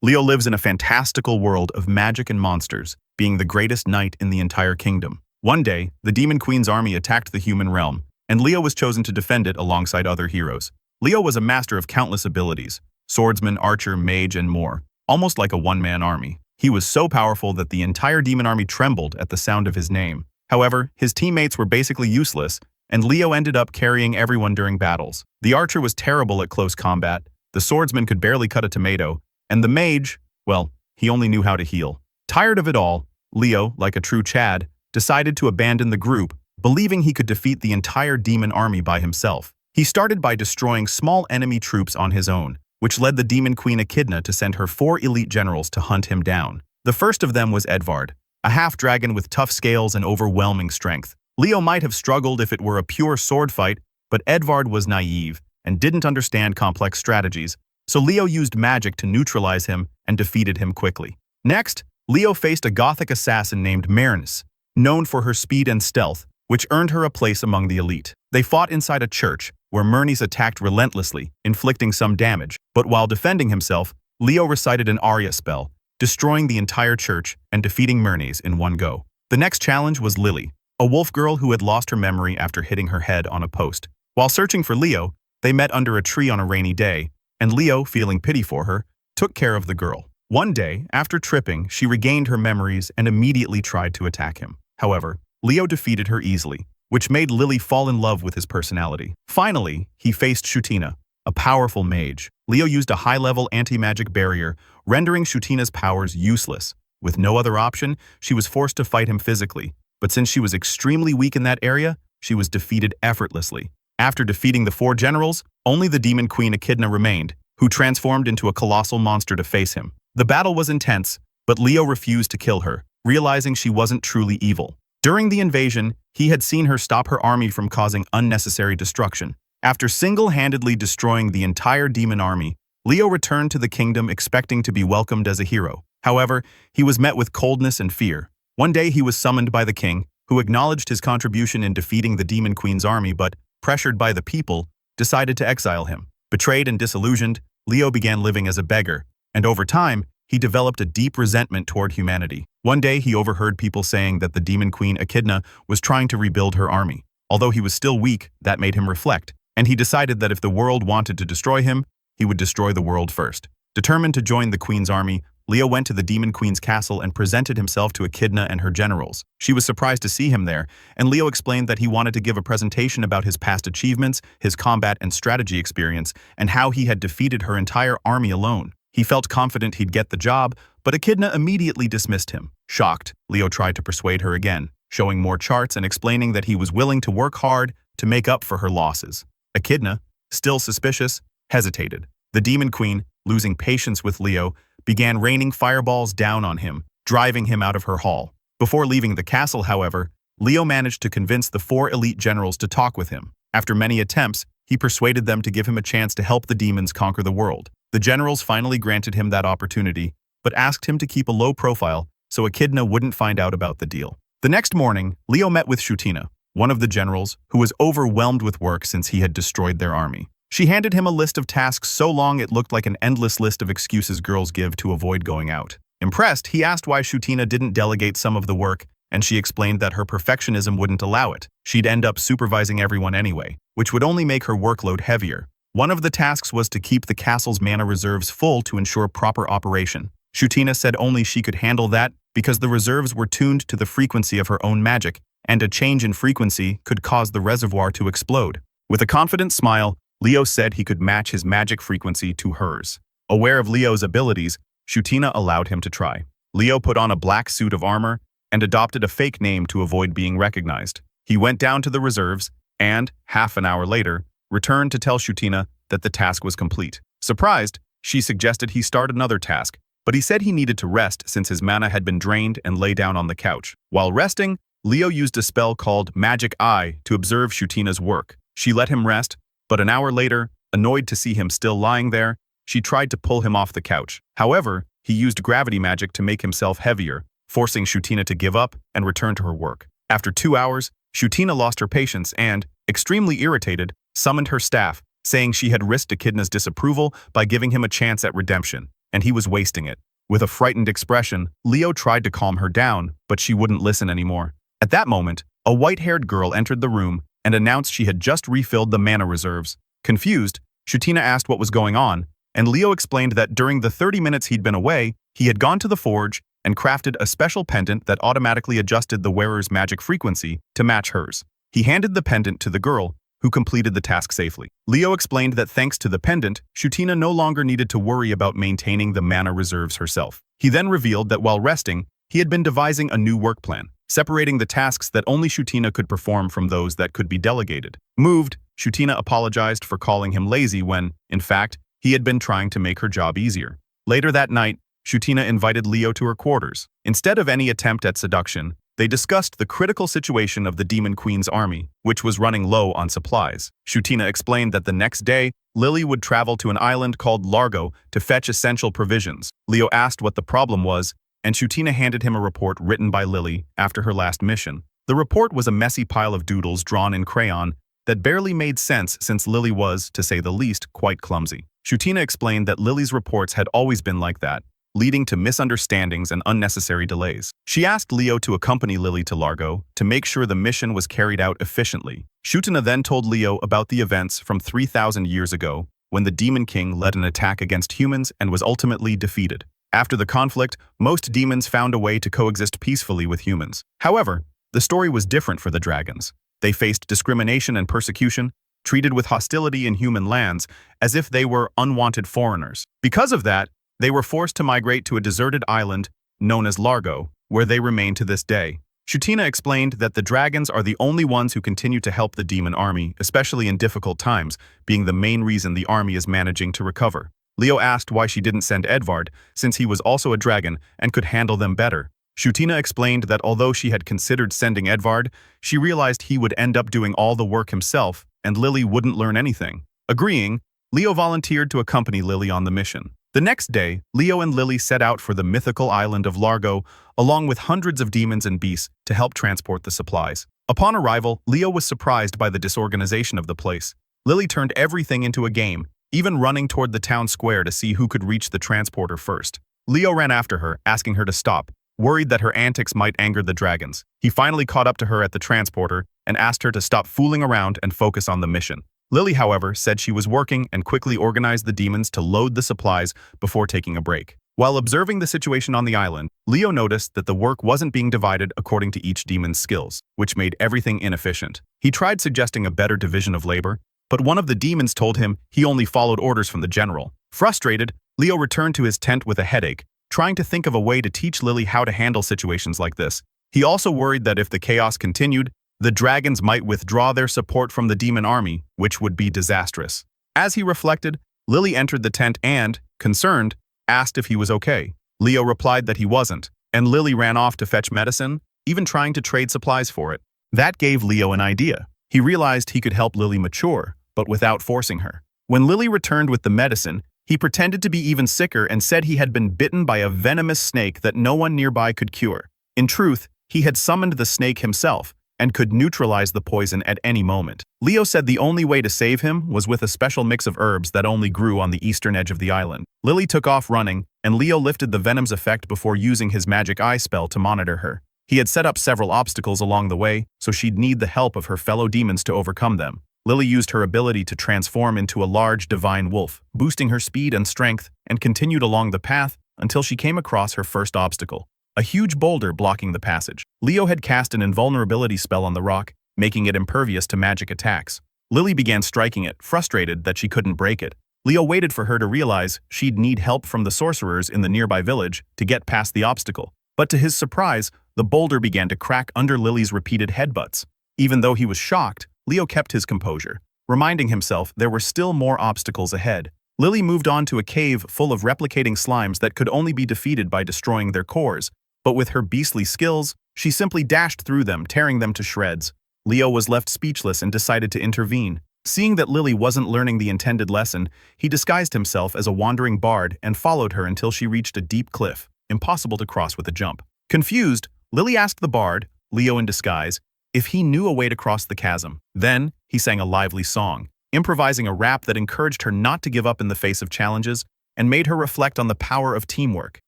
Leo lives in a fantastical world of magic and monsters, being the greatest knight in the entire kingdom. One day, the Demon Queen's army attacked the human realm, and Leo was chosen to defend it alongside other heroes. Leo was a master of countless abilities: swordsman, archer, mage, and more, almost like a one-man army. He was so powerful that the entire demon army trembled at the sound of his name. However, his teammates were basically useless, and Leo ended up carrying everyone during battles. The archer was terrible at close combat, the swordsman could barely cut a tomato, and the mage, well, he only knew how to heal. Tired of it all, Leo, like a true Chad, decided to abandon the group, believing he could defeat the entire demon army by himself. He started by destroying small enemy troops on his own, which led the Demon Queen Echidna to send her 4 elite generals to hunt him down. The first of them was Edvard, a half-dragon with tough scales and overwhelming strength. Leo might have struggled if it were a pure sword fight, but Edvard was naive and didn't understand complex strategies, so Leo used magic to neutralize him and defeated him quickly. Next, Leo faced a Gothic assassin named Marinus, known for her speed and stealth, which earned her a place among the elite. They fought inside a church, where Myrnis attacked relentlessly, inflicting some damage, but while defending himself, Leo recited an aria spell, destroying the entire church and defeating Myrnis in one go. The next challenge was Lily, a wolf girl who had lost her memory after hitting her head on a post. While searching for Leo, they met under a tree on a rainy day, and Leo, feeling pity for her, took care of the girl. One day, after tripping, she regained her memories and immediately tried to attack him. However, Leo defeated her easily, which made Lily fall in love with his personality. Finally, he faced Shutina, a powerful mage. Leo used a high-level anti-magic barrier, rendering Shutina's powers useless. With no other option, she was forced to fight him physically, but since she was extremely weak in that area, she was defeated effortlessly. After defeating the 4 generals, only the Demon Queen Echidna remained, who transformed into a colossal monster to face him. The battle was intense, but Leo refused to kill her, realizing she wasn't truly evil. During the invasion, he had seen her stop her army from causing unnecessary destruction. After single-handedly destroying the entire demon army, Leo returned to the kingdom expecting to be welcomed as a hero. However, he was met with coldness and fear. One day he was summoned by the king, who acknowledged his contribution in defeating the Demon Queen's army but, pressured by the people, decided to exile him. Betrayed and disillusioned, Leo began living as a beggar, and over time, he developed a deep resentment toward humanity. One day, he overheard people saying that the Demon Queen Echidna was trying to rebuild her army. Although he was still weak, that made him reflect, and he decided that if the world wanted to destroy him, he would destroy the world first. Determined to join the Queen's army, Leo went to the Demon Queen's castle and presented himself to Echidna and her generals. She was surprised to see him there, and Leo explained that he wanted to give a presentation about his past achievements, his combat and strategy experience, and how he had defeated her entire army alone. He felt confident he'd get the job, but Echidna immediately dismissed him. Shocked, Leo tried to persuade her again, showing more charts and explaining that he was willing to work hard to make up for her losses. Echidna, still suspicious, hesitated. The Demon Queen, losing patience with Leo, began raining fireballs down on him, driving him out of her hall. Before leaving the castle, however, Leo managed to convince the 4 elite generals to talk with him. After many attempts, he persuaded them to give him a chance to help the demons conquer the world. The generals finally granted him that opportunity, but asked him to keep a low profile so Echidna wouldn't find out about the deal. The next morning, Leo met with Shutina, one of the generals, who was overwhelmed with work since he had destroyed their army. She handed him a list of tasks so long it looked like an endless list of excuses girls give to avoid going out. Impressed, he asked why Shutina didn't delegate some of the work, and she explained that her perfectionism wouldn't allow it. She'd end up supervising everyone anyway, which would only make her workload heavier. One of the tasks was to keep the castle's mana reserves full to ensure proper operation. Shutina said only she could handle that because the reserves were tuned to the frequency of her own magic, and a change in frequency could cause the reservoir to explode. With a confident smile, Leo said he could match his magic frequency to hers. Aware of Leo's abilities, Shutina allowed him to try. Leo put on a black suit of armor and adopted a fake name to avoid being recognized. He went down to the reserves and, half an hour later, returned to tell Shutina that the task was complete. Surprised, she suggested he start another task, but he said he needed to rest since his mana had been drained and lay down on the couch. While resting, Leo used a spell called Magic Eye to observe Shutina's work. She let him rest, but an hour later, annoyed to see him still lying there, she tried to pull him off the couch. However, he used gravity magic to make himself heavier, forcing Shutina to give up and return to her work. After 2 hours, Shutina lost her patience and, extremely irritated, summoned her staff, saying she had risked Echidna's disapproval by giving him a chance at redemption, and he was wasting it. With a frightened expression, Leo tried to calm her down, but she wouldn't listen anymore. At that moment, a white-haired girl entered the room and announced she had just refilled the mana reserves. Confused, Shutina asked what was going on, and Leo explained that during the 30 minutes he'd been away, he had gone to the forge and crafted a special pendant that automatically adjusted the wearer's magic frequency to match hers. He handed the pendant to the girl, who completed the task safely. Leo explained that thanks to the pendant, Shutina no longer needed to worry about maintaining the mana reserves herself. He then revealed that while resting, he had been devising a new work plan, separating the tasks that only Shutina could perform from those that could be delegated. Moved, Shutina apologized for calling him lazy when, in fact, he had been trying to make her job easier. Later that night, Shutina invited Leo to her quarters. Instead of any attempt at seduction, they discussed the critical situation of the Demon Queen's army, which was running low on supplies. Shutina explained that the next day, Lily would travel to an island called Largo to fetch essential provisions. Leo asked what the problem was, and Shutina handed him a report written by Lily after her last mission. The report was a messy pile of doodles drawn in crayon that barely made sense since Lily was, to say the least, quite clumsy. Shutina explained that Lily's reports had always been like that, leading to misunderstandings and unnecessary delays. She asked Leo to accompany Lily to Largo to make sure the mission was carried out efficiently. Shutina then told Leo about the events from 3,000 years ago when the Demon King led an attack against humans and was ultimately defeated. After the conflict, most demons found a way to coexist peacefully with humans. However, the story was different for the dragons. They faced discrimination and persecution, treated with hostility in human lands as if they were unwanted foreigners. Because of that, they were forced to migrate to a deserted island known as Largo, where they remain to this day. Shutina explained that the dragons are the only ones who continue to help the demon army, especially in difficult times, being the main reason the army is managing to recover. Leo asked why she didn't send Edvard, since he was also a dragon and could handle them better. Shutina explained that although she had considered sending Edvard, she realized he would end up doing all the work himself and Lily wouldn't learn anything. Agreeing, Leo volunteered to accompany Lily on the mission. The next day, Leo and Lily set out for the mythical island of Largo, along with hundreds of demons and beasts to help transport the supplies. Upon arrival, Leo was surprised by the disorganization of the place. Lily turned everything into a game, even running toward the town square to see who could reach the transporter first. Leo ran after her, asking her to stop, worried that her antics might anger the dragons. He finally caught up to her at the transporter and asked her to stop fooling around and focus on the mission. Lily, however, said she was working and quickly organized the demons to load the supplies before taking a break. While observing the situation on the island, Leo noticed that the work wasn't being divided according to each demon's skills, which made everything inefficient. He tried suggesting a better division of labor, but one of the demons told him he only followed orders from the general. Frustrated, Leo returned to his tent with a headache, trying to think of a way to teach Lily how to handle situations like this. He also worried that if the chaos continued, the dragons might withdraw their support from the demon army, which would be disastrous. As he reflected, Lily entered the tent and, concerned, asked if he was okay. Leo replied that he wasn't, and Lily ran off to fetch medicine, even trying to trade supplies for it. That gave Leo an idea. He realized he could help Lily mature, but without forcing her. When Lily returned with the medicine, he pretended to be even sicker and said he had been bitten by a venomous snake that no one nearby could cure. In truth, he had summoned the snake himself, and could neutralize the poison at any moment. Leo said the only way to save him was with a special mix of herbs that only grew on the eastern edge of the island. Lily took off running, and Leo lifted the venom's effect before using his magic eye spell to monitor her. He had set up several obstacles along the way, so she'd need the help of her fellow demons to overcome them. Lily used her ability to transform into a large divine wolf, boosting her speed and strength, and continued along the path until she came across her first obstacle, a huge boulder blocking the passage. Leo had cast an invulnerability spell on the rock, making it impervious to magic attacks. Lily began striking it, frustrated that she couldn't break it. Leo waited for her to realize she'd need help from the sorcerers in the nearby village to get past the obstacle. But to his surprise, the boulder began to crack under Lily's repeated headbutts. Even though he was shocked, Leo kept his composure, reminding himself there were still more obstacles ahead. Lily moved on to a cave full of replicating slimes that could only be defeated by destroying their cores. But with her beastly skills, she simply dashed through them, tearing them to shreds. Leo was left speechless and decided to intervene. Seeing that Lily wasn't learning the intended lesson, he disguised himself as a wandering bard and followed her until she reached a deep cliff, impossible to cross with a jump. Confused, Lily asked the bard, Leo in disguise, if he knew a way to cross the chasm. Then, he sang a lively song, improvising a rap that encouraged her not to give up in the face of challenges. and made her reflect on the power of teamwork.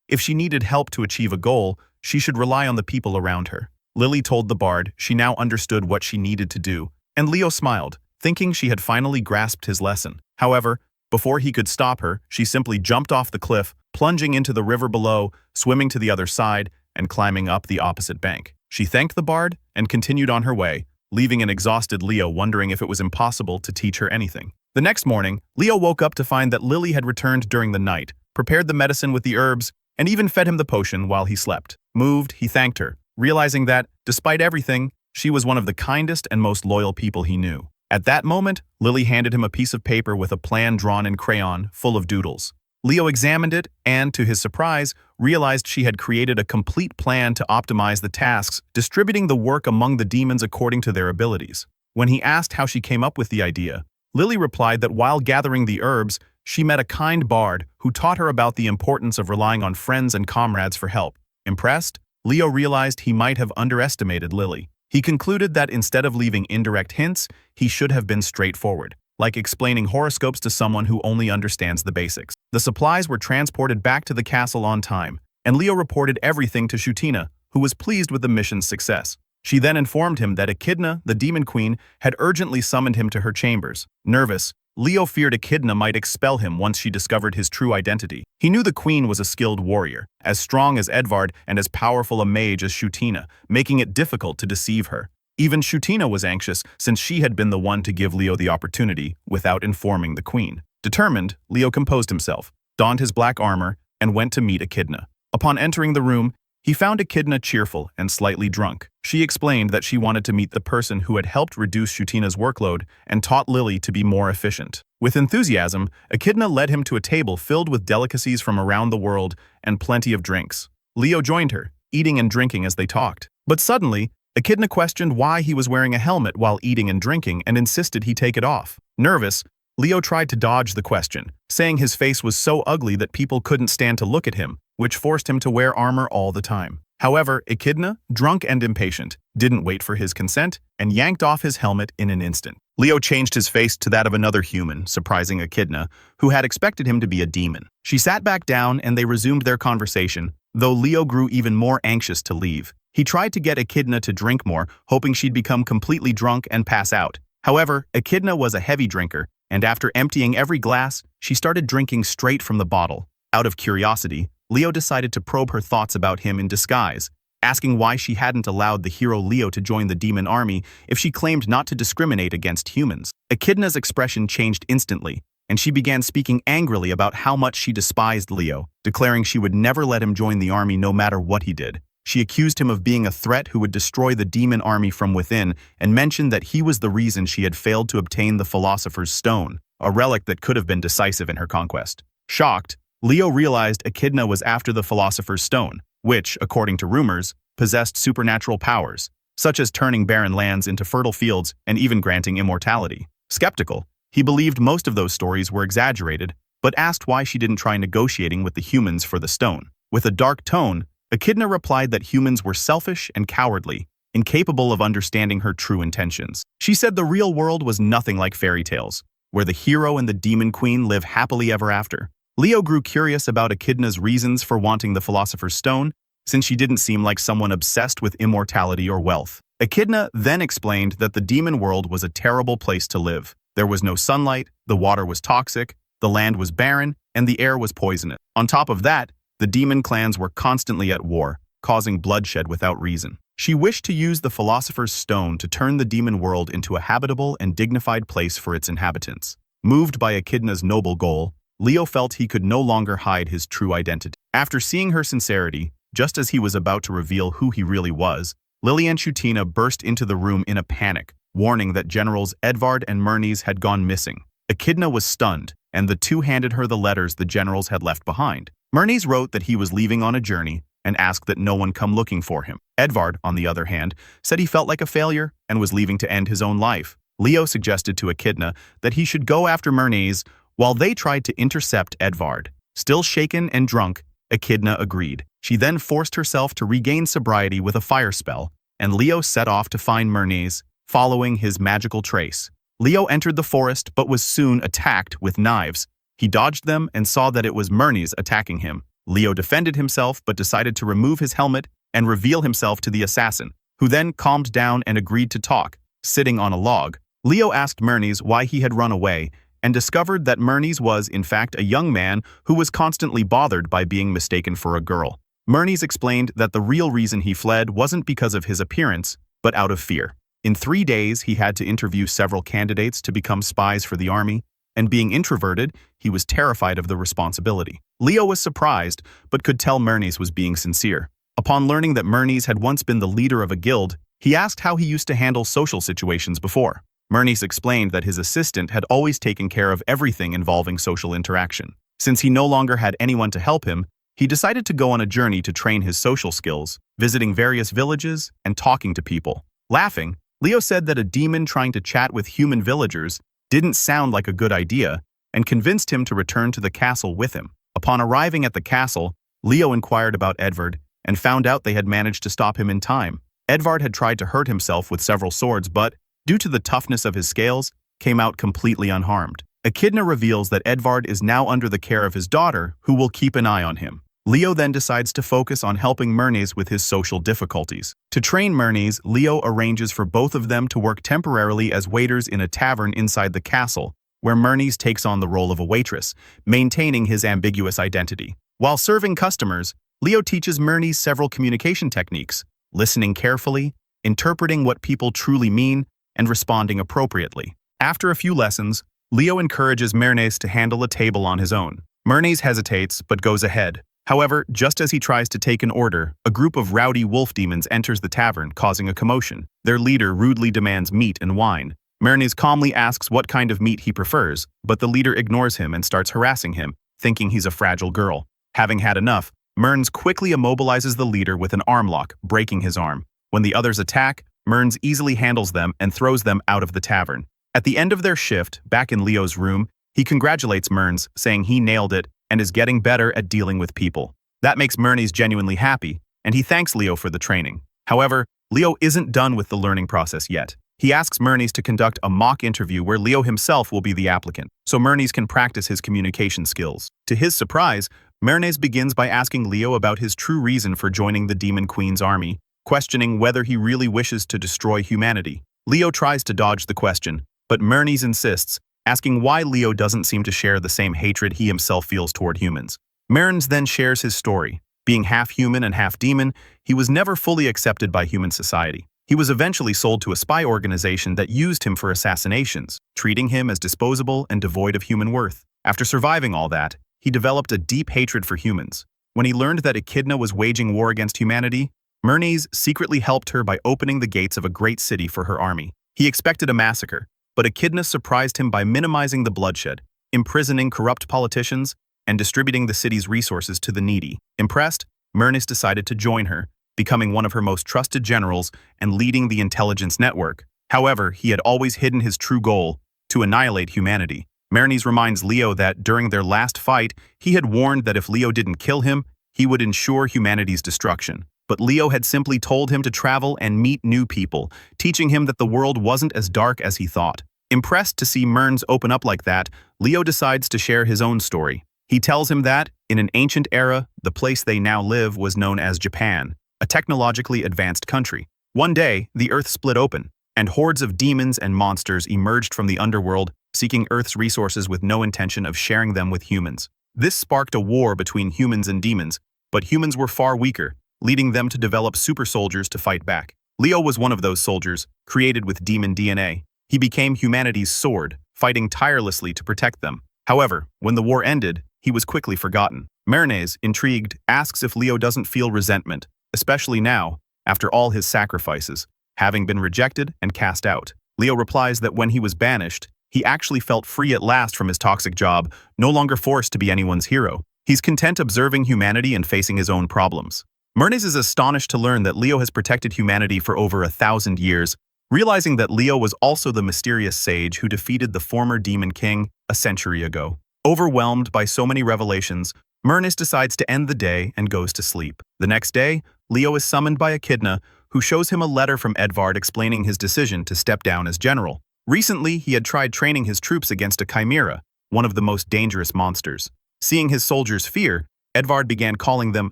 If she needed help to achieve a goal, she should rely on the people around her. Lily told the bard she now understood what she needed to do, and Leo smiled, thinking she had finally grasped his lesson. However, before he could stop her, she simply jumped off the cliff, plunging into the river below, swimming to the other side, and climbing up the opposite bank. She thanked the bard and continued on her way, leaving an exhausted Leo wondering if it was impossible to teach her anything. The next morning, Leo woke up to find that Lily had returned during the night, prepared the medicine with the herbs, and even fed him the potion while he slept. Moved, he thanked her, realizing that, despite everything, she was one of the kindest and most loyal people he knew. At that moment, Lily handed him a piece of paper with a plan drawn in crayon, full of doodles. Leo examined it and, to his surprise, realized she had created a complete plan to optimize the tasks, distributing the work among the demons according to their abilities. When he asked how she came up with the idea, Lily replied that while gathering the herbs, she met a kind bard who taught her about the importance of relying on friends and comrades for help. Impressed, Leo realized he might have underestimated Lily. He concluded that instead of leaving indirect hints, he should have been straightforward, like explaining horoscopes to someone who only understands the basics. The supplies were transported back to the castle on time, and Leo reported everything to Shutina, who was pleased with the mission's success. She then informed him that Echidna, the demon queen, had urgently summoned him to her chambers. Nervous, Leo feared Echidna might expel him once she discovered his true identity. He knew the queen was a skilled warrior, as strong as Edvard and as powerful a mage as Shutina, making it difficult to deceive her. Even Shutina was anxious since she had been the one to give Leo the opportunity without informing the queen. Determined, Leo composed himself, donned his black armor, and went to meet Echidna. Upon entering the room, he found Echidna cheerful and slightly drunk. She explained that she wanted to meet the person who had helped reduce Shutina's workload and taught Lily to be more efficient. With enthusiasm, Echidna led him to a table filled with delicacies from around the world and plenty of drinks. Leo joined her, eating and drinking as they talked. But suddenly, Echidna questioned why he was wearing a helmet while eating and drinking and insisted he take it off. Nervous, Leo tried to dodge the question, saying his face was so ugly that people couldn't stand to look at him, which forced him to wear armor all the time. However, Echidna, drunk and impatient, didn't wait for his consent and yanked off his helmet in an instant. Leo changed his face to that of another human, surprising Echidna, who had expected him to be a demon. She sat back down and they resumed their conversation, though Leo grew even more anxious to leave. He tried to get Echidna to drink more, hoping she'd become completely drunk and pass out. However, Echidna was a heavy drinker, and after emptying every glass, she started drinking straight from the bottle. Out of curiosity, Leo decided to probe her thoughts about him in disguise, asking why she hadn't allowed the hero Leo to join the demon army if she claimed not to discriminate against humans. Echidna's expression changed instantly, and she began speaking angrily about how much she despised Leo, declaring she would never let him join the army no matter what he did. She accused him of being a threat who would destroy the demon army from within and mentioned that he was the reason she had failed to obtain the Philosopher's Stone, a relic that could have been decisive in her conquest. Shocked, Leo realized Echidna was after the Philosopher's Stone, which, according to rumors, possessed supernatural powers, such as turning barren lands into fertile fields and even granting immortality. Skeptical, he believed most of those stories were exaggerated, but asked why she didn't try negotiating with the humans for the stone. With a dark tone, Echidna replied that humans were selfish and cowardly, incapable of understanding her true intentions. She said the real world was nothing like fairy tales, where the hero and the demon queen live happily ever after. Leo grew curious about Echidna's reasons for wanting the Philosopher's Stone, since she didn't seem like someone obsessed with immortality or wealth. Echidna then explained that the demon world was a terrible place to live. There was no sunlight, the water was toxic, the land was barren, and the air was poisonous. On top of that, the demon clans were constantly at war, causing bloodshed without reason. She wished to use the Philosopher's Stone to turn the demon world into a habitable and dignified place for its inhabitants. Moved by Echidna's noble goal, Leo felt he could no longer hide his true identity. After seeing her sincerity, just as he was about to reveal who he really was, Lily and Shutina burst into the room in a panic, warning that Generals Edvard and Myrnes had gone missing. Echidna was stunned, and the two handed her the letters the generals had left behind. Myrnes wrote that he was leaving on a journey and asked that no one come looking for him. Edvard, on the other hand, said he felt like a failure and was leaving to end his own life. Leo suggested to Echidna that he should go after Myrnes while they tried to intercept Edvard. Still shaken and drunk, Echidna agreed. She then forced herself to regain sobriety with a fire spell, and Leo set off to find Myrnes, following his magical trace. Leo entered the forest but was soon attacked with knives, He dodged them and saw that it was Myrnes attacking him. Leo defended himself but decided to remove his helmet and reveal himself to the assassin, who then calmed down and agreed to talk, sitting on a log. Leo asked Myrnes why he had run away and discovered that Myrnes was, in fact, a young man who was constantly bothered by being mistaken for a girl. Myrnes explained that the real reason he fled wasn't because of his appearance, but out of fear. In 3 days, he had to interview several candidates to become spies for the army, and being introverted, he was terrified of the responsibility. Leo was surprised, but could tell Myrnes was being sincere. Upon learning that Myrnes had once been the leader of a guild, he asked how he used to handle social situations before. Myrnes explained that his assistant had always taken care of everything involving social interaction. Since he no longer had anyone to help him, he decided to go on a journey to train his social skills, visiting various villages and talking to people. Laughing, Leo said that a demon trying to chat with human villagers didn't sound like a good idea and convinced him to return to the castle with him. Upon arriving at the castle, Leo inquired about Edvard and found out they had managed to stop him in time. Edvard had tried to hurt himself with several swords, but, due to the toughness of his scales, came out completely unharmed. Echidna reveals that Edvard is now under the care of his daughter, who will keep an eye on him. Leo then decides to focus on helping Myrnes with his social difficulties. To train Myrnes, Leo arranges for both of them to work temporarily as waiters in a tavern inside the castle, where Myrnes takes on the role of a waitress, maintaining his ambiguous identity. While serving customers, Leo teaches Myrnes several communication techniques, listening carefully, interpreting what people truly mean, and responding appropriately. After a few lessons, Leo encourages Myrnes to handle a table on his own. Myrnes hesitates but goes ahead. However, just as he tries to take an order, a group of rowdy wolf demons enters the tavern, causing a commotion. Their leader rudely demands meat and wine. Myrnes calmly asks what kind of meat he prefers, but the leader ignores him and starts harassing him, thinking he's a fragile girl. Having had enough, Myrnes quickly immobilizes the leader with an arm lock, breaking his arm. When the others attack, Myrnes easily handles them and throws them out of the tavern. At the end of their shift, back in Leo's room, he congratulates Myrnes, saying he nailed it and is getting better at dealing with people. That makes Myrnes genuinely happy, and he thanks Leo for the training. However, Leo isn't done with the learning process yet. He asks Myrnes to conduct a mock interview where Leo himself will be the applicant, so Myrnes can practice his communication skills. To his surprise, Myrnes begins by asking Leo about his true reason for joining the Demon Queen's army, questioning whether he really wishes to destroy humanity. Leo tries to dodge the question, but Myrnes insists, asking why Leo doesn't seem to share the same hatred he himself feels toward humans. Myrnes then shares his story. Being half human and half demon, he was never fully accepted by human society. He was eventually sold to a spy organization that used him for assassinations, treating him as disposable and devoid of human worth. After surviving all that, he developed a deep hatred for humans. When he learned that Echidna was waging war against humanity, Myrnes secretly helped her by opening the gates of a great city for her army. He expected a massacre, but Echidna surprised him by minimizing the bloodshed, imprisoning corrupt politicians, and distributing the city's resources to the needy. Impressed, Myrnes decided to join her, becoming one of her most trusted generals and leading the intelligence network. However, he had always hidden his true goal, to annihilate humanity. Myrnes reminds Leo that during their last fight, he had warned that if Leo didn't kill him, he would ensure humanity's destruction. But Leo had simply told him to travel and meet new people, teaching him that the world wasn't as dark as he thought. Impressed to see Myrnes open up like that, Leo decides to share his own story. He tells him that, in an ancient era, the place they now live was known as Japan, a technologically advanced country. One day, the earth split open, and hordes of demons and monsters emerged from the underworld, seeking Earth's resources with no intention of sharing them with humans. This sparked a war between humans and demons, but humans were far weaker, leading them to develop super soldiers to fight back. Leo was one of those soldiers, created with demon DNA. He became humanity's sword, fighting tirelessly to protect them. However, when the war ended, he was quickly forgotten. Myrnes, intrigued, asks if Leo doesn't feel resentment, especially now, after all his sacrifices, having been rejected and cast out. Leo replies that when he was banished, he actually felt free at last from his toxic job, no longer forced to be anyone's hero. He's content observing humanity and facing his own problems. Myrnes is astonished to learn that Leo has protected humanity for over 1,000 years, realizing that Leo was also the mysterious sage who defeated the former demon king a century ago. Overwhelmed by so many revelations, Myrnes decides to end the day and goes to sleep. The next day, Leo is summoned by Echidna, who shows him a letter from Edvard explaining his decision to step down as general. Recently, he had tried training his troops against a chimera, one of the most dangerous monsters. Seeing his soldiers' fear, Edvard began calling them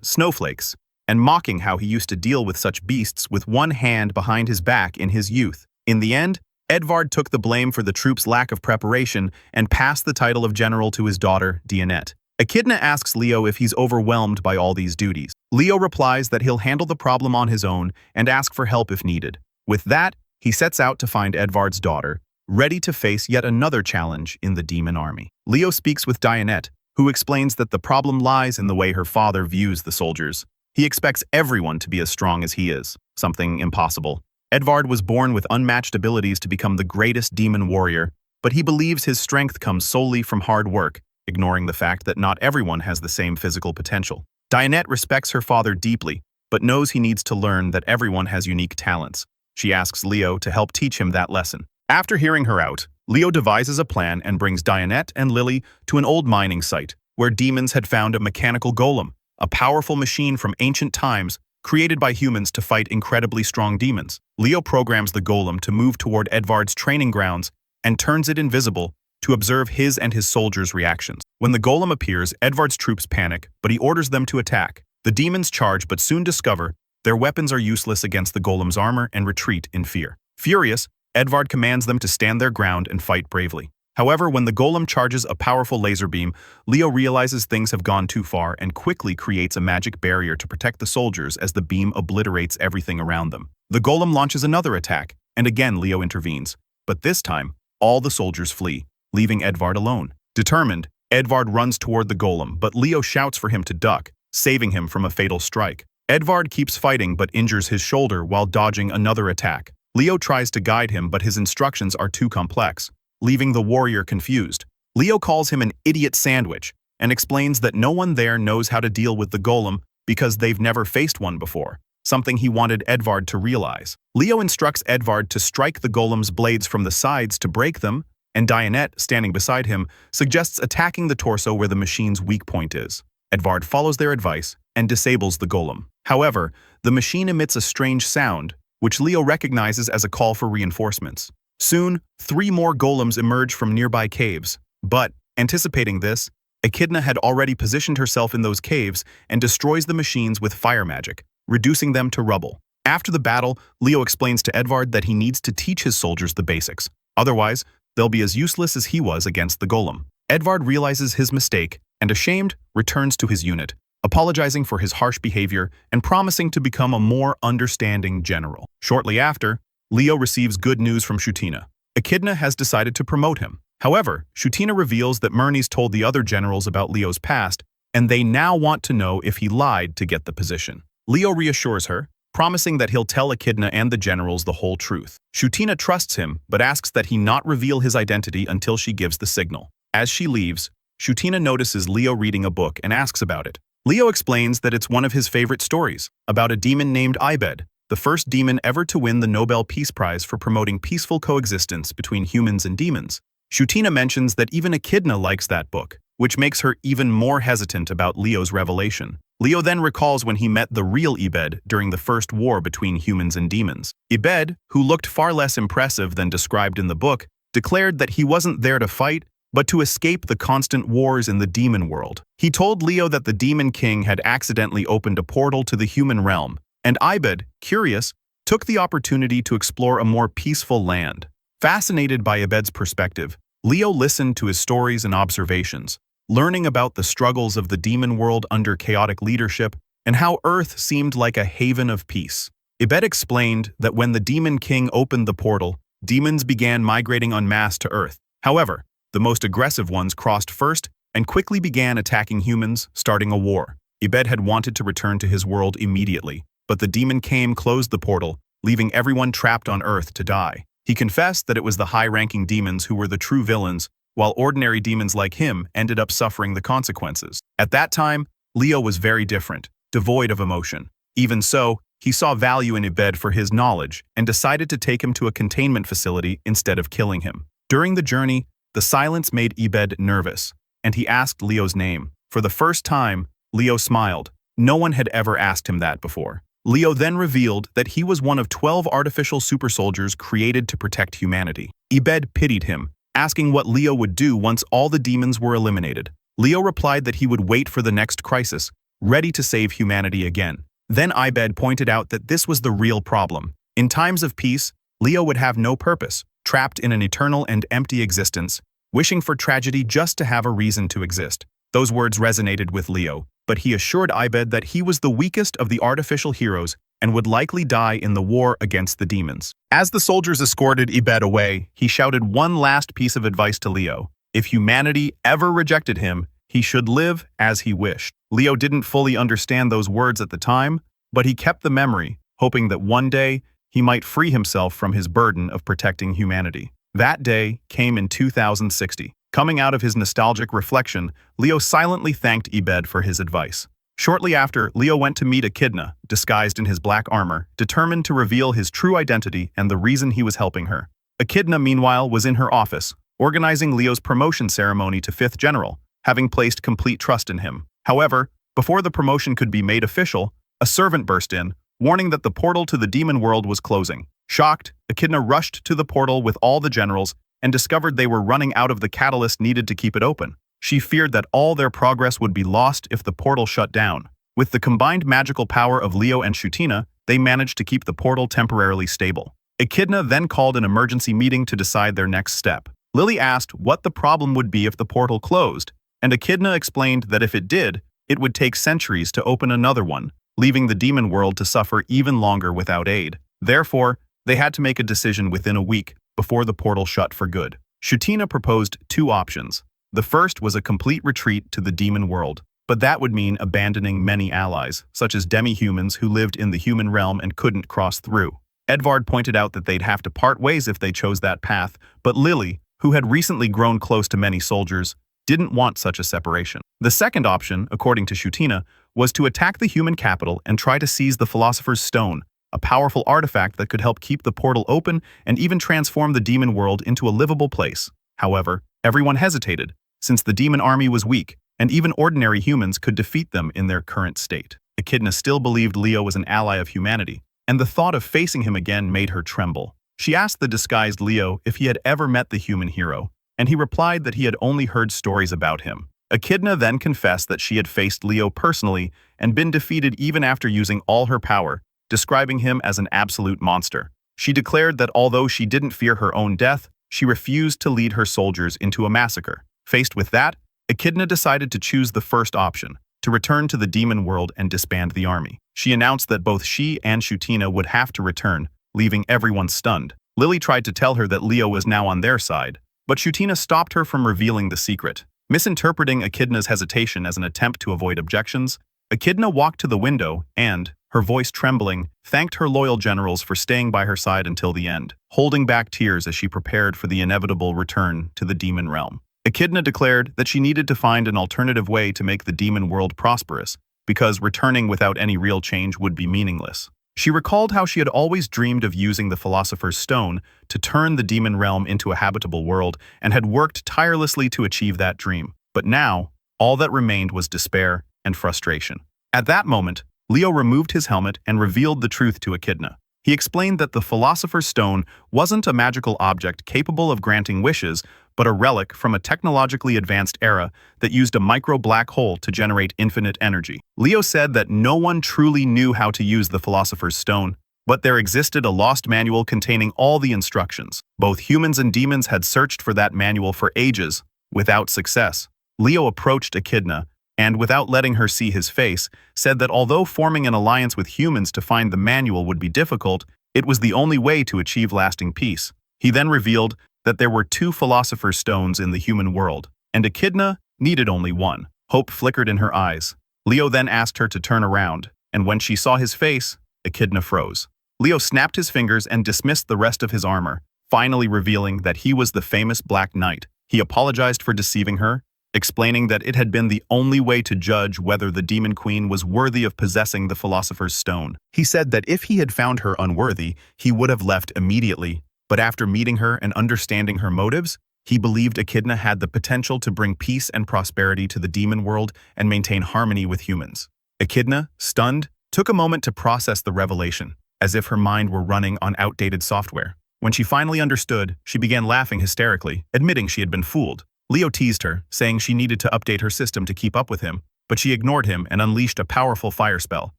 snowflakes, and mocking how he used to deal with such beasts with one hand behind his back in his youth. In the end, Edvard took the blame for the troops' lack of preparation and passed the title of general to his daughter, Dionette. Echidna asks Leo if he's overwhelmed by all these duties. Leo replies that he'll handle the problem on his own and ask for help if needed. With that, he sets out to find Edvard's daughter, ready to face yet another challenge in the demon army. Leo speaks with Dionette, who explains that the problem lies in the way her father views the soldiers. He expects everyone to be as strong as he is, something impossible. Edvard was born with unmatched abilities to become the greatest demon warrior, but he believes his strength comes solely from hard work, ignoring the fact that not everyone has the same physical potential. Dionette respects her father deeply, but knows he needs to learn that everyone has unique talents. She asks Leo to help teach him that lesson. After hearing her out, Leo devises a plan and brings Dionette and Lily to an old mining site, where demons had found a mechanical golem, a powerful machine from ancient times created by humans to fight incredibly strong demons. Leo programs the golem to move toward Edvard's training grounds and turns it invisible to observe his and his soldiers' reactions. When the golem appears, Edvard's troops panic, but he orders them to attack. The demons charge but soon discover their weapons are useless against the golem's armor and retreat in fear. Furious, Edvard commands them to stand their ground and fight bravely. However, when the golem charges a powerful laser beam, Leo realizes things have gone too far and quickly creates a magic barrier to protect the soldiers as the beam obliterates everything around them. The golem launches another attack, and again Leo intervenes. But this time, all the soldiers flee, leaving Edvard alone. Determined, Edvard runs toward the golem, but Leo shouts for him to duck, saving him from a fatal strike. Edvard keeps fighting but injures his shoulder while dodging another attack. Leo tries to guide him, but his instructions are too complex, leaving the warrior confused. Leo calls him an idiot sandwich and explains that no one there knows how to deal with the golem because they've never faced one before, something he wanted Edvard to realize. Leo instructs Edvard to strike the golem's blades from the sides to break them, and Dionette, standing beside him, suggests attacking the torso where the machine's weak point is. Edvard follows their advice and disables the golem. However, the machine emits a strange sound, which Leo recognizes as a call for reinforcements. Soon, 3 more golems emerge from nearby caves, but, anticipating this, Echidna had already positioned herself in those caves and destroys the machines with fire magic, reducing them to rubble. After the battle, Leo explains to Edvard that he needs to teach his soldiers the basics. Otherwise, they'll be as useless as he was against the golem. Edvard realizes his mistake and, ashamed, returns to his unit, apologizing for his harsh behavior and promising to become a more understanding general. Shortly after, Leo receives good news from Shutina. Echidna has decided to promote him. However, Shutina reveals that Myrni's told the other generals about Leo's past, and they now want to know if he lied to get the position. Leo reassures her, promising that he'll tell Echidna and the generals the whole truth. Shutina trusts him, but asks that he not reveal his identity until she gives the signal. As she leaves, Shutina notices Leo reading a book and asks about it. Leo explains that it's one of his favorite stories, about a demon named Ibed, the first demon ever to win the Nobel Peace Prize for promoting peaceful coexistence between humans and demons. Shutina mentions that even Echidna likes that book, which makes her even more hesitant about Leo's revelation. Leo then recalls when he met the real Ibed during the first war between humans and demons. Ibed, who looked far less impressive than described in the book, declared that he wasn't there to fight, but to escape the constant wars in the demon world. He told Leo that the Demon King had accidentally opened a portal to the human realm, and Ibed, curious, took the opportunity to explore a more peaceful land. Fascinated by Ibed's perspective, Leo listened to his stories and observations, learning about the struggles of the demon world under chaotic leadership and how Earth seemed like a haven of peace. Ibed explained that when the Demon King opened the portal, demons began migrating en masse to Earth. However, the most aggressive ones crossed first and quickly began attacking humans, starting a war. Ibed had wanted to return to his world immediately, but the demon closed the portal, leaving everyone trapped on Earth to die. He confessed that it was the high-ranking demons who were the true villains, while ordinary demons like him ended up suffering the consequences. At that time, Leo was very different, devoid of emotion. Even so, he saw value in Ibed for his knowledge and decided to take him to a containment facility instead of killing him. During the journey, the silence made Ibed nervous, and he asked Leo's name. For the first time, Leo smiled. No one had ever asked him that before. Leo then revealed that he was one of 12 artificial super soldiers created to protect humanity. Ibed pitied him, asking what Leo would do once all the demons were eliminated. Leo replied that he would wait for the next crisis, ready to save humanity again. Then Ibed pointed out that this was the real problem. In times of peace, Leo would have no purpose, trapped in an eternal and empty existence, wishing for tragedy just to have a reason to exist. Those words resonated with Leo, but he assured Ibed that he was the weakest of the artificial heroes and would likely die in the war against the demons. As the soldiers escorted Ibed away, he shouted one last piece of advice to Leo. If humanity ever rejected him, he should live as he wished. Leo didn't fully understand those words at the time, but he kept the memory, hoping that one day he might free himself from his burden of protecting humanity. That day came in 2060. Coming out of his nostalgic reflection, Leo silently thanked Ibed for his advice. Shortly after, Leo went to meet Echidna, disguised in his black armor, determined to reveal his true identity and the reason he was helping her. Echidna, meanwhile, was in her office, organizing Leo's promotion ceremony to 5th General, having placed complete trust in him. However, before the promotion could be made official, a servant burst in, warning that the portal to the demon world was closing. Shocked, Echidna rushed to the portal with all the generals and discovered they were running out of the catalyst needed to keep it open. She feared that all their progress would be lost if the portal shut down. With the combined magical power of Leo and Shutina, they managed to keep the portal temporarily stable. Echidna then called an emergency meeting to decide their next step. Lily asked what the problem would be if the portal closed, and Echidna explained that if it did, it would take centuries to open another one, leaving the demon world to suffer even longer without aid. Therefore, they had to make a decision within a week before the portal shut for good. Shutina proposed 2 options. The first was a complete retreat to the demon world, but that would mean abandoning many allies, such as demi-humans who lived in the human realm and couldn't cross through. Edvard pointed out that they'd have to part ways if they chose that path, but Lily, who had recently grown close to many soldiers, didn't want such a separation. The second option, according to Shutina, was to attack the human capital and try to seize the Philosopher's Stone, a powerful artifact that could help keep the portal open and even transform the demon world into a livable place. However, everyone hesitated, since the demon army was weak, and even ordinary humans could defeat them in their current state. Echidna still believed Leo was an ally of humanity, and the thought of facing him again made her tremble. She asked the disguised Leo if he had ever met the human hero, and he replied that he had only heard stories about him. Echidna then confessed that she had faced Leo personally and been defeated even after using all her power, describing him as an absolute monster. She declared that although she didn't fear her own death, she refused to lead her soldiers into a massacre. Faced with that, Echidna decided to choose the first option, to return to the demon world and disband the army. She announced that both she and Shutina would have to return, leaving everyone stunned. Lily tried to tell her that Leo was now on their side, but Shutina stopped her from revealing the secret. Misinterpreting Echidna's hesitation as an attempt to avoid objections, Echidna walked to the window and, her voice trembling, thanked her loyal generals for staying by her side until the end, holding back tears as she prepared for the inevitable return to the demon realm. Echidna declared that she needed to find an alternative way to make the demon world prosperous, because returning without any real change would be meaningless. She recalled how she had always dreamed of using the Philosopher's Stone to turn the demon realm into a habitable world and had worked tirelessly to achieve that dream. But now, all that remained was despair and frustration. At that moment, Leo removed his helmet and revealed the truth to Echidna. He explained that the Philosopher's Stone wasn't a magical object capable of granting wishes, but a relic from a technologically advanced era that used a micro-black hole to generate infinite energy. Leo said that no one truly knew how to use the Philosopher's Stone, but there existed a lost manual containing all the instructions. Both humans and demons had searched for that manual for ages, without success. Leo approached Echidna, and without letting her see his face, said that although forming an alliance with humans to find the manual would be difficult, it was the only way to achieve lasting peace. He then revealed that there were 2 Philosopher's Stones in the human world, and Echidna needed only one. Hope flickered in her eyes. Leo then asked her to turn around, and when she saw his face, Echidna froze. Leo snapped his fingers and dismissed the rest of his armor, finally revealing that he was the famous Black Knight. He apologized for deceiving her, explaining that it had been the only way to judge whether the Demon Queen was worthy of possessing the Philosopher's Stone. He said that if he had found her unworthy, he would have left immediately, but after meeting her and understanding her motives, he believed Echidna had the potential to bring peace and prosperity to the demon world and maintain harmony with humans. Echidna, stunned, took a moment to process the revelation, as if her mind were running on outdated software. When she finally understood, she began laughing hysterically, admitting she had been fooled. Leo teased her, saying she needed to update her system to keep up with him, but she ignored him and unleashed a powerful fire spell.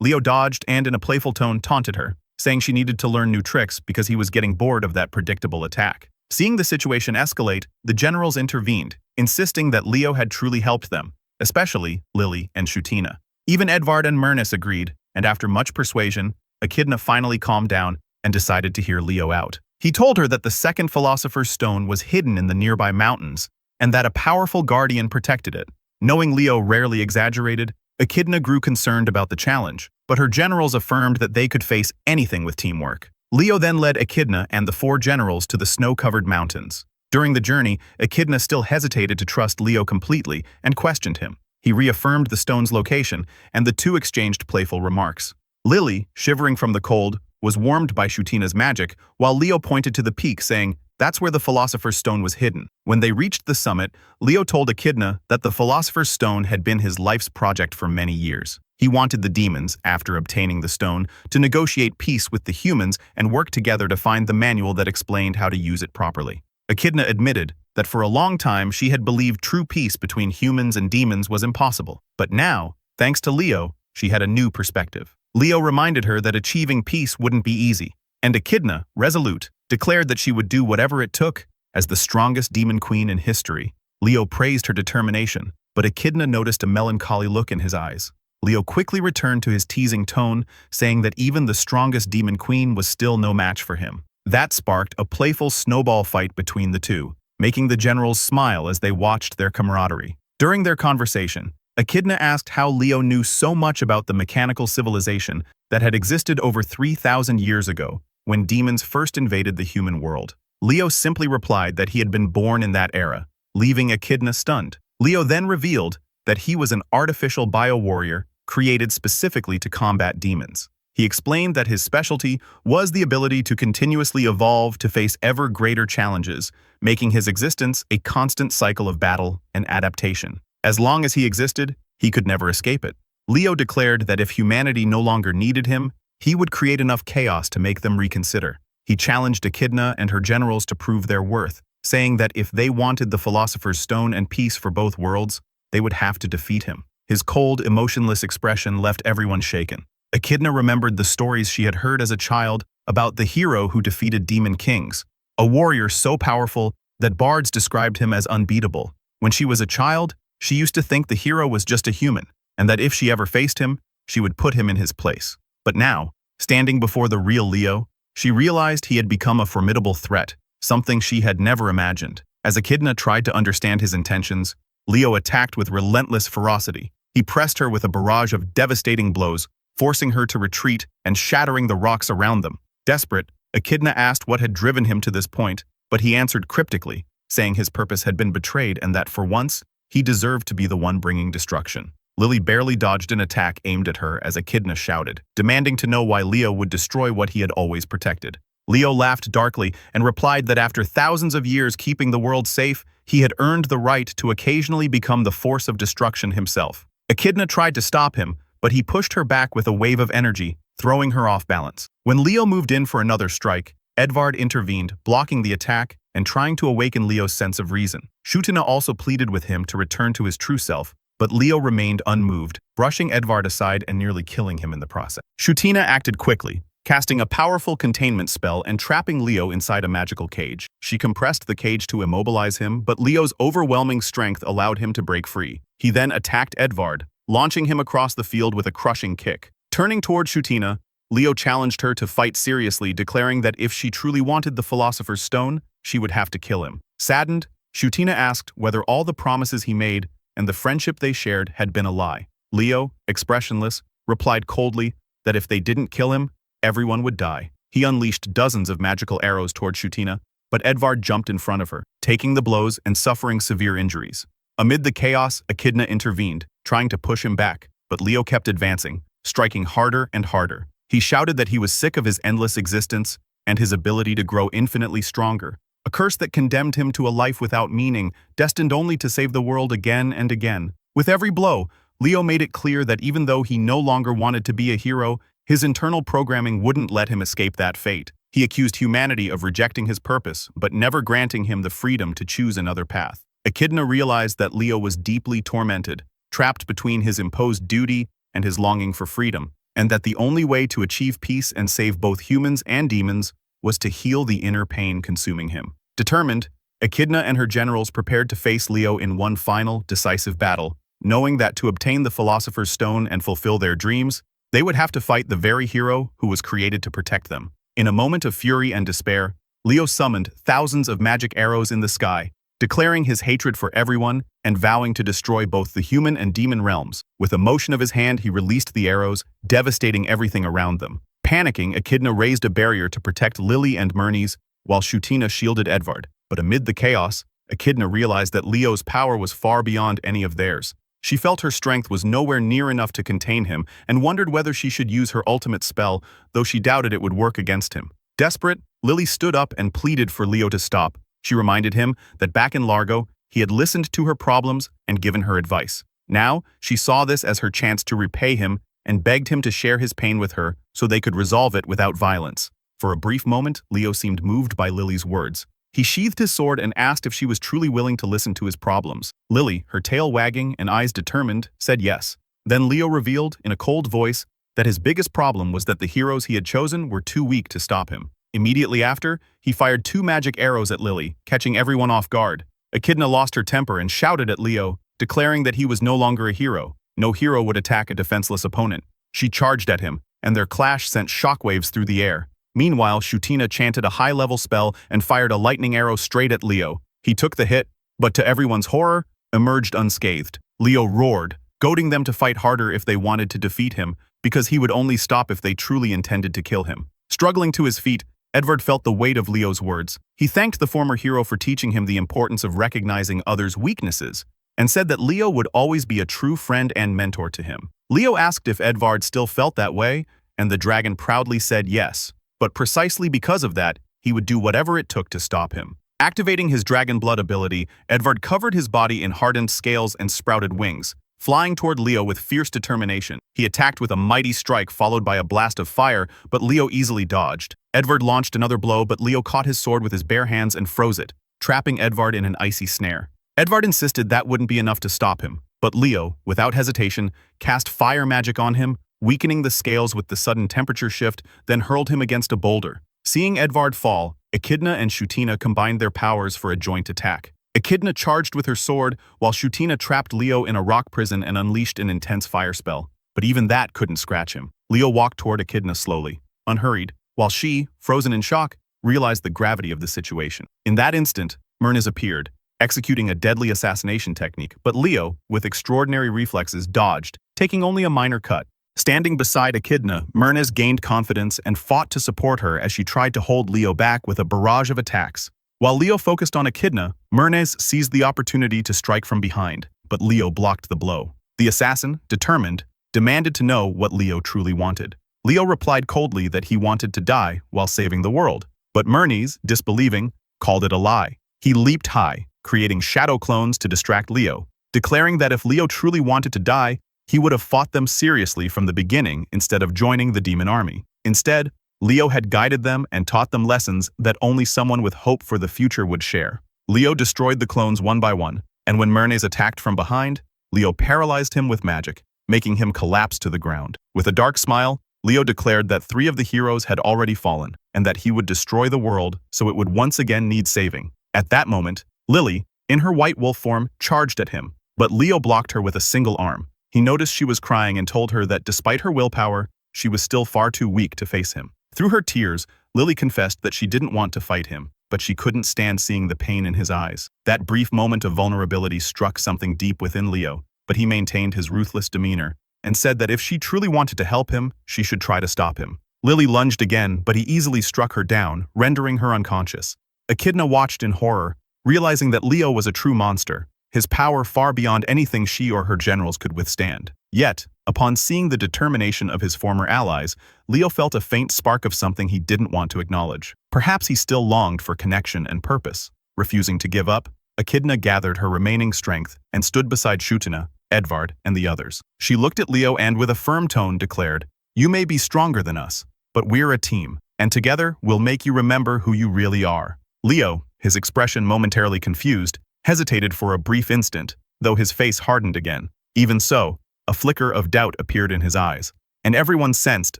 Leo dodged and, in a playful tone, taunted her, saying she needed to learn new tricks because he was getting bored of that predictable attack. Seeing the situation escalate, the generals intervened, insisting that Leo had truly helped them, especially Lily and Shutina. Even Edvard and Myrnis agreed, and after much persuasion, Echidna finally calmed down and decided to hear Leo out. He told her that the second Philosopher's Stone was hidden in the nearby mountains, and that a powerful guardian protected it. Knowing Leo rarely exaggerated, Echidna grew concerned about the challenge, but her generals affirmed that they could face anything with teamwork. Leo then led Echidna and the 4 generals to the snow-covered mountains. During the journey, Echidna still hesitated to trust Leo completely and questioned him. He reaffirmed the stone's location, and the two exchanged playful remarks. Lily, shivering from the cold, was warmed by Shutina's magic, while Leo pointed to the peak, saying, "That's where the Philosopher's Stone was hidden." When they reached the summit, Leo told Echidna that the Philosopher's Stone had been his life's project for many years. He wanted the demons, after obtaining the stone, to negotiate peace with the humans and work together to find the manual that explained how to use it properly. Echidna admitted that for a long time she had believed true peace between humans and demons was impossible. But now, thanks to Leo, she had a new perspective. Leo reminded her that achieving peace wouldn't be easy, and Echidna, resolute, declared that she would do whatever it took. As the strongest demon queen in history, Leo praised her determination, but Echidna noticed a melancholy look in his eyes. Leo quickly returned to his teasing tone, saying that even the strongest demon queen was still no match for him. That sparked a playful snowball fight between the two, making the generals smile as they watched their camaraderie. During their conversation, Echidna asked how Leo knew so much about the mechanical civilization that had existed over 3,000 years ago, when demons first invaded the human world. Leo simply replied that he had been born in that era, leaving Echidna stunned. Leo then revealed that he was an artificial bio-warrior created specifically to combat demons. He explained that his specialty was the ability to continuously evolve to face ever greater challenges, making his existence a constant cycle of battle and adaptation. As long as he existed, he could never escape it. Leo declared that if humanity no longer needed him, he would create enough chaos to make them reconsider. He challenged Echidna and her generals to prove their worth, saying that if they wanted the Philosopher's Stone and peace for both worlds, they would have to defeat him. His cold, emotionless expression left everyone shaken. Echidna remembered the stories she had heard as a child about the hero who defeated demon kings, a warrior so powerful that bards described him as unbeatable. When she was a child, she used to think the hero was just a human, and that if she ever faced him, she would put him in his place. But now, standing before the real Leo, she realized he had become a formidable threat, something she had never imagined. As Echidna tried to understand his intentions, Leo attacked with relentless ferocity. He pressed her with a barrage of devastating blows, forcing her to retreat and shattering the rocks around them. Desperate, Echidna asked what had driven him to this point, but he answered cryptically, saying his purpose had been betrayed and that for once, he deserved to be the one bringing destruction. Lily barely dodged an attack aimed at her as Echidna shouted, demanding to know why Leo would destroy what he had always protected. Leo laughed darkly and replied that after thousands of years keeping the world safe, he had earned the right to occasionally become the force of destruction himself. Echidna tried to stop him, but he pushed her back with a wave of energy, throwing her off balance. When Leo moved in for another strike, Edvard intervened, blocking the attack and trying to awaken Leo's sense of reason. Shutina also pleaded with him to return to his true self, but Leo remained unmoved, brushing Edvard aside and nearly killing him in the process. Shutina acted quickly, casting a powerful containment spell and trapping Leo inside a magical cage. She compressed the cage to immobilize him, but Leo's overwhelming strength allowed him to break free. He then attacked Edvard, launching him across the field with a crushing kick. Turning toward Shutina, Leo challenged her to fight seriously, declaring that if she truly wanted the Philosopher's Stone, she would have to kill him. Saddened, Shutina asked whether all the promises he made and the friendship they shared had been a lie. Leo, expressionless, replied coldly that if they didn't kill him, everyone would die. He unleashed dozens of magical arrows toward Shutina, but Edvard jumped in front of her, taking the blows and suffering severe injuries. Amid the chaos, Echidna intervened, trying to push him back, but Leo kept advancing, striking harder and harder. He shouted that he was sick of his endless existence and his ability to grow infinitely stronger, a curse that condemned him to a life without meaning, destined only to save the world again and again. With every blow, Leo made it clear that even though he no longer wanted to be a hero, his internal programming wouldn't let him escape that fate. He accused humanity of rejecting his purpose, but never granting him the freedom to choose another path. Echidna realized that Leo was deeply tormented, trapped between his imposed duty and his longing for freedom, and that the only way to achieve peace and save both humans and demons was to heal the inner pain consuming him. Determined, Echidna and her generals prepared to face Leo in one final, decisive battle, knowing that to obtain the Philosopher's Stone and fulfill their dreams, they would have to fight the very hero who was created to protect them. In a moment of fury and despair, Leo summoned thousands of magic arrows in the sky, declaring his hatred for everyone and vowing to destroy both the human and demon realms. With a motion of his hand, he released the arrows, devastating everything around them. Panicking, Echidna raised a barrier to protect Lily and Myrnes, while Shutina shielded Edvard. But amid the chaos, Echidna realized that Leo's power was far beyond any of theirs. She felt her strength was nowhere near enough to contain him and wondered whether she should use her ultimate spell, though she doubted it would work against him. Desperate, Lily stood up and pleaded for Leo to stop. She reminded him that back in Largo, he had listened to her problems and given her advice. Now, she saw this as her chance to repay him and begged him to share his pain with her so they could resolve it without violence. For a brief moment, Leo seemed moved by Lily's words. He sheathed his sword and asked if she was truly willing to listen to his problems. Lily, her tail wagging and eyes determined, said yes. Then Leo revealed, in a cold voice, that his biggest problem was that the heroes he had chosen were too weak to stop him. Immediately after, he fired 2 magic arrows at Lily, catching everyone off guard. Echidna lost her temper and shouted at Leo, declaring that he was no longer a hero. No hero would attack a defenseless opponent. She charged at him, and their clash sent shockwaves through the air. Meanwhile, Shutina chanted a high-level spell and fired a lightning arrow straight at Leo. He took the hit, but to everyone's horror, emerged unscathed. Leo roared, goading them to fight harder if they wanted to defeat him, because he would only stop if they truly intended to kill him. Struggling to his feet, Edvard felt the weight of Leo's words. He thanked the former hero for teaching him the importance of recognizing others' weaknesses, and said that Leo would always be a true friend and mentor to him. Leo asked if Edvard still felt that way, and the dragon proudly said yes. But precisely because of that, he would do whatever it took to stop him. Activating his dragon blood ability, Edvard covered his body in hardened scales and sprouted wings, flying toward Leo with fierce determination. He attacked with a mighty strike followed by a blast of fire, but Leo easily dodged. Edvard launched another blow, but Leo caught his sword with his bare hands and froze it, trapping Edvard in an icy snare. Edvard insisted that wouldn't be enough to stop him, but Leo, without hesitation, cast fire magic on him, weakening the scales with the sudden temperature shift, then hurled him against a boulder. Seeing Edvard fall, Echidna and Shutina combined their powers for a joint attack. Echidna charged with her sword, while Shutina trapped Leo in a rock prison and unleashed an intense fire spell. But even that couldn't scratch him. Leo walked toward Echidna slowly, unhurried, while she, frozen in shock, realized the gravity of the situation. In that instant, Myrnes appeared, executing a deadly assassination technique, but Leo, with extraordinary reflexes, dodged, taking only a minor cut. Standing beside Echidna, Myrnes gained confidence and fought to support her as she tried to hold Leo back with a barrage of attacks. While Leo focused on Echidna, Myrnes seized the opportunity to strike from behind, but Leo blocked the blow. The assassin, determined, demanded to know what Leo truly wanted. Leo replied coldly that he wanted to die while saving the world, but Myrnes, disbelieving, called it a lie. He leaped high, creating shadow clones to distract Leo, declaring that if Leo truly wanted to die, he would have fought them seriously from the beginning instead of joining the demon army. Instead, Leo had guided them and taught them lessons that only someone with hope for the future would share. Leo destroyed the clones one by one, and when Myrnes attacked from behind, Leo paralyzed him with magic, making him collapse to the ground. With a dark smile, Leo declared that 3 of the heroes had already fallen, and that he would destroy the world so it would once again need saving. At that moment, Lily, in her white wolf form, charged at him, but Leo blocked her with a single arm. He noticed she was crying and told her that despite her willpower, she was still far too weak to face him. Through her tears, Lily confessed that she didn't want to fight him, but she couldn't stand seeing the pain in his eyes. That brief moment of vulnerability struck something deep within Leo, but he maintained his ruthless demeanor and said that if she truly wanted to help him, she should try to stop him. Lily lunged again, but he easily struck her down, rendering her unconscious. Echidna watched in horror, realizing that Leo was a true monster, his power far beyond anything she or her generals could withstand. Yet, upon seeing the determination of his former allies, Leo felt a faint spark of something he didn't want to acknowledge. Perhaps he still longed for connection and purpose. Refusing to give up, Echidna gathered her remaining strength and stood beside Shutina, Edvard, and the others. She looked at Leo and with a firm tone declared, "You may be stronger than us, but we're a team. and together we'll make you remember who you really are." Leo, his expression momentarily confused, hesitated for a brief instant, though his face hardened again. Even so, a flicker of doubt appeared in his eyes, and everyone sensed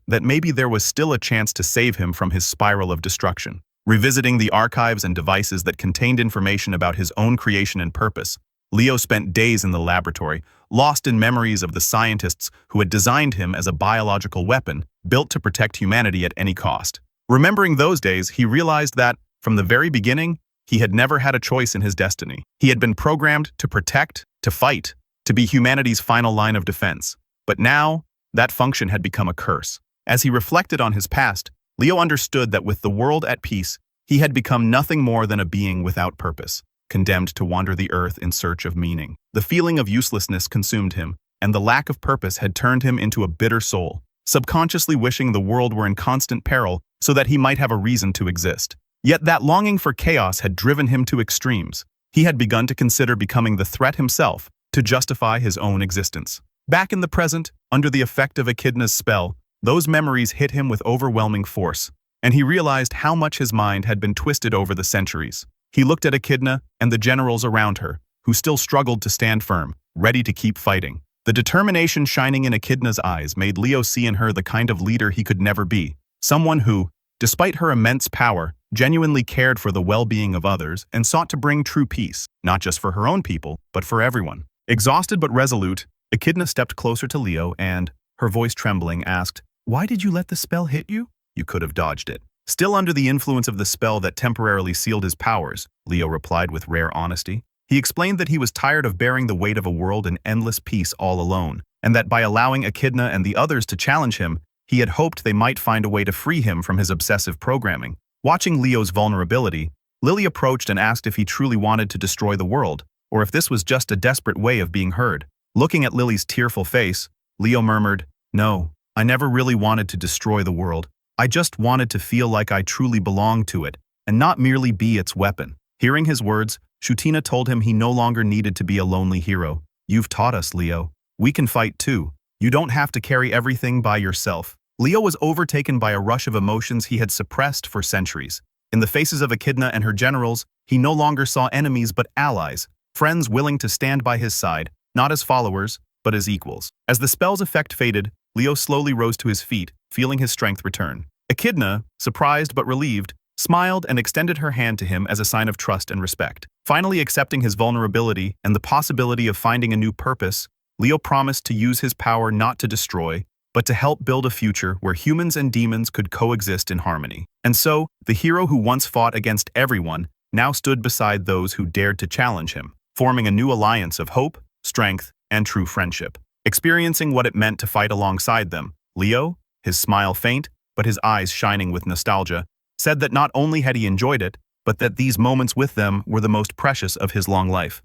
that maybe there was still a chance to save him from his spiral of destruction. Revisiting the archives and devices that contained information about his own creation and purpose, Leo spent days in the laboratory, lost in memories of the scientists who had designed him as a biological weapon built to protect humanity at any cost. Remembering those days, he realized that, from the very beginning, he had never had a choice in his destiny. He had been programmed to protect, to fight, to be humanity's final line of defense. But now, that function had become a curse. As he reflected on his past, Leo understood that with the world at peace, he had become nothing more than a being without purpose, condemned to wander the earth in search of meaning. The feeling of uselessness consumed him, and the lack of purpose had turned him into a bitter soul, subconsciously wishing the world were in constant peril so that he might have a reason to exist. Yet that longing for chaos had driven him to extremes. He had begun to consider becoming the threat himself to justify his own existence. Back in the present, under the effect of Echidna's spell, those memories hit him with overwhelming force, and he realized how much his mind had been twisted over the centuries. He looked at Echidna and the generals around her, who still struggled to stand firm, ready to keep fighting. The determination shining in Echidna's eyes made Leo see in her the kind of leader he could never be, someone who, despite her immense power, genuinely cared for the well-being of others and sought to bring true peace, not just for her own people, but for everyone. Exhausted but resolute, Echidna stepped closer to Leo and, her voice trembling, asked, "Why did you let the spell hit you?" "You could have dodged it." Still under the influence of the spell that temporarily sealed his powers, Leo replied with rare honesty. He explained that he was tired of bearing the weight of a world in endless peace all alone, and that by allowing Echidna and the others to challenge him, he had hoped they might find a way to free him from his obsessive programming. Watching Leo's vulnerability, Lily approached and asked if he truly wanted to destroy the world, or if this was just a desperate way of being heard. Looking at Lily's tearful face, Leo murmured, "No, I never really wanted to destroy the world. I just wanted to feel like I truly belonged to it, and not merely be its weapon." Hearing his words, Shutina told him he no longer needed to be a lonely hero. "You've taught us, Leo. We can fight too. You don't have to carry everything by yourself." Leo was overtaken by a rush of emotions he had suppressed for centuries. In the faces of Echidna and her generals, he no longer saw enemies but allies, friends willing to stand by his side, not as followers, but as equals. As the spell's effect faded, Leo slowly rose to his feet, feeling his strength return. Echidna, surprised but relieved, smiled and extended her hand to him as a sign of trust and respect. Finally accepting his vulnerability and the possibility of finding a new purpose, Leo promised to use his power not to destroy, but to help build a future where humans and demons could coexist in harmony. And so, the hero who once fought against everyone now stood beside those who dared to challenge him, forming a new alliance of hope, strength, and true friendship. Experiencing what it meant to fight alongside them, Leo, his smile faint, but his eyes shining with nostalgia, said that not only had he enjoyed it, but that these moments with them were the most precious of his long life.